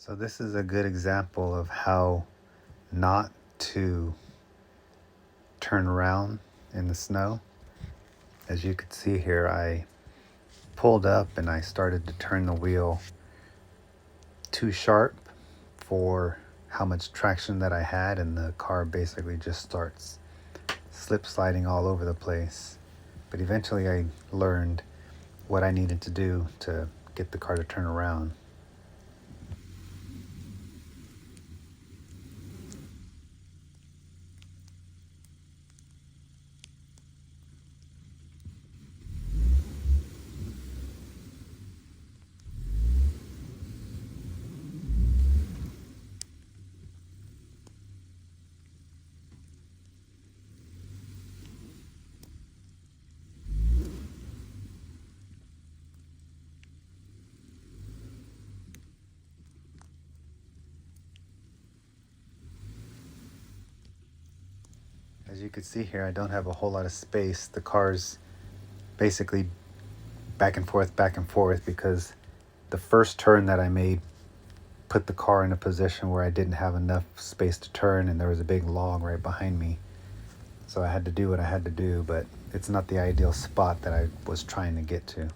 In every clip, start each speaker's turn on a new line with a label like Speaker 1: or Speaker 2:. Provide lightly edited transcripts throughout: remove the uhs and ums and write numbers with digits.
Speaker 1: So this is a good example of how not to turn around in the snow. As you can see here, I pulled up and I started to turn the wheel too sharp for how much traction that I had, and the car basically just starts slip sliding all over the place. But eventually I learned what I needed to do to get the car to turn around. As you can see here, I don't have a whole lot of space. The car's basically back and forth because the first turn that I made put the car in a position where I didn't have enough space to turn, and there was a big log right behind me. So I had to do what I had to do, but it's not the ideal spot that I was trying to get to.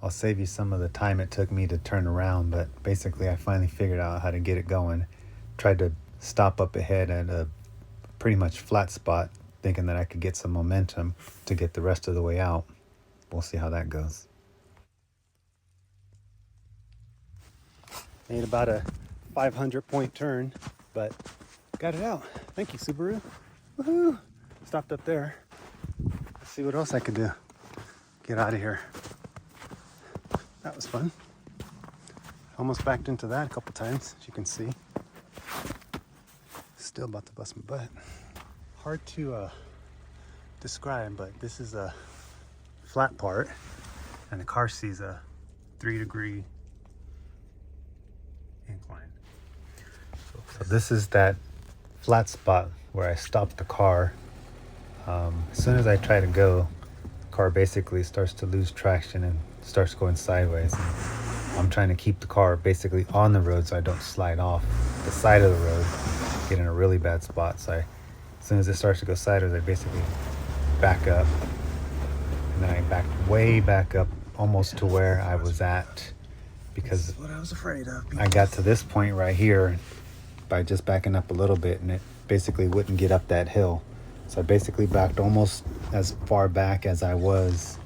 Speaker 1: I'll save you some of the time it took me to turn around, but basically I finally figured out how to get it going. Tried to stop up ahead at a pretty much flat spot, thinking that I could get some momentum to get the rest of the way out. We'll see how that goes. Made about a 500-point turn, but got it out. Thank you, Subaru. Woohoo! Stopped up there. Let's see what else I can do. Get out of here. That was fun. Almost backed into that a couple times, as you can see. Still about to bust my butt. Hard to describe, but this is a flat part, and the car sees a 3-degree incline. So this is that flat spot where I stopped the car. As soon as I try to go, the car basically starts to lose traction and starts going sideways. And I'm trying to keep the car basically on the road so I don't slide off the side of the road, get in a really bad spot. So as soon as it starts to go sideways, I basically back up, and then I back way back up almost to where I was at, because
Speaker 2: what I was afraid of.
Speaker 1: I got to this point right here by just backing up a little bit, and it basically wouldn't get up that hill. So I basically backed almost as far back as I was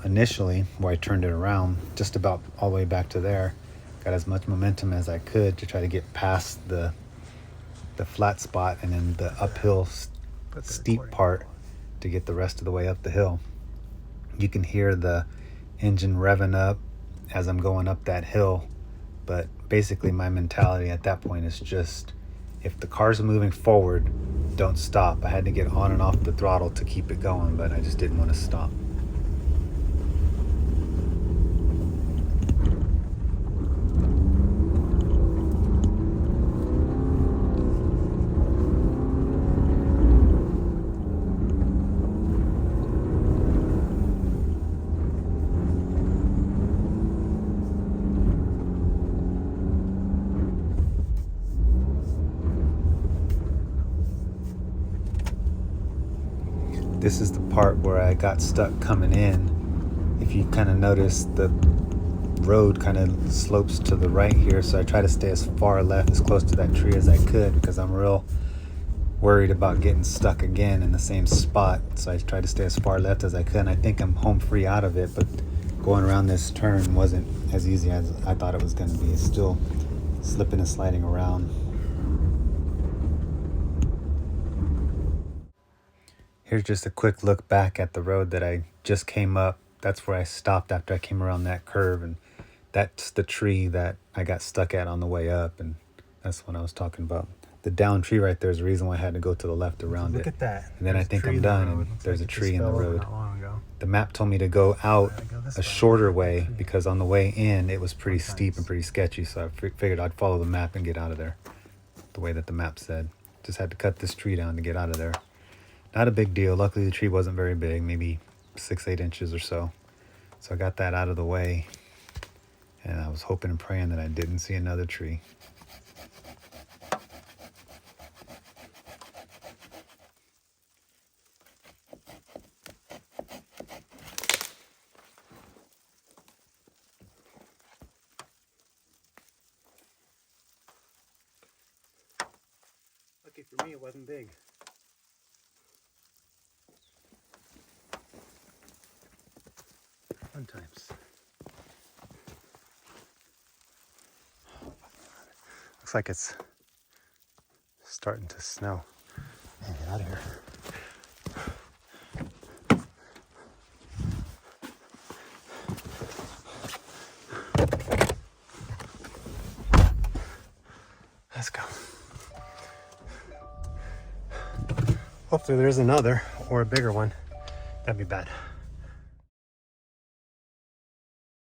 Speaker 1: initially, where I turned it around, just about all the way back to there. Got as much momentum as I could to try to get past the flat spot and then the uphill steep part to get the rest of the way up the hill. You can hear the engine revving up as I'm going up that hill, but basically my mentality at that point is just, if the car's moving forward, don't stop. I had to get on and off the throttle to keep it going, but I just didn't want to stop. This is the part where I got stuck coming in. If you kind of notice, the road kind of slopes to the right here, so I try to stay as far left, as close to that tree as I could, because I'm real worried about getting stuck again in the same spot. So I tried to stay as far left as I could, and I think I'm home free out of it, but going around this turn wasn't as easy as I thought it was going to be. It's still slipping and sliding around. Here's just a quick look back at the road that I just came up. That's where I stopped after I came around that curve, and that's the tree that I got stuck at on the way up, and that's what I was talking about. The down tree right there is the reason why I had to go to the left around it.
Speaker 2: Look at that.
Speaker 1: And then I think I'm done, and there's a tree in the road. The map told me to go out a shorter way because on the way in it was pretty steep and pretty sketchy, so I figured I'd follow the map and get out of there. the way that the map said. Just had to cut this tree down to get out of there. Not a big deal. Luckily the tree wasn't very big, maybe 6-8 inches or so. So I got that out of the way, and I was hoping and praying that I didn't see another tree. Lucky for me, it wasn't big. Fun times. Looks like it's starting to snow. Man, get out of here. Let's go. Hopefully there's another or a bigger one. That'd be bad.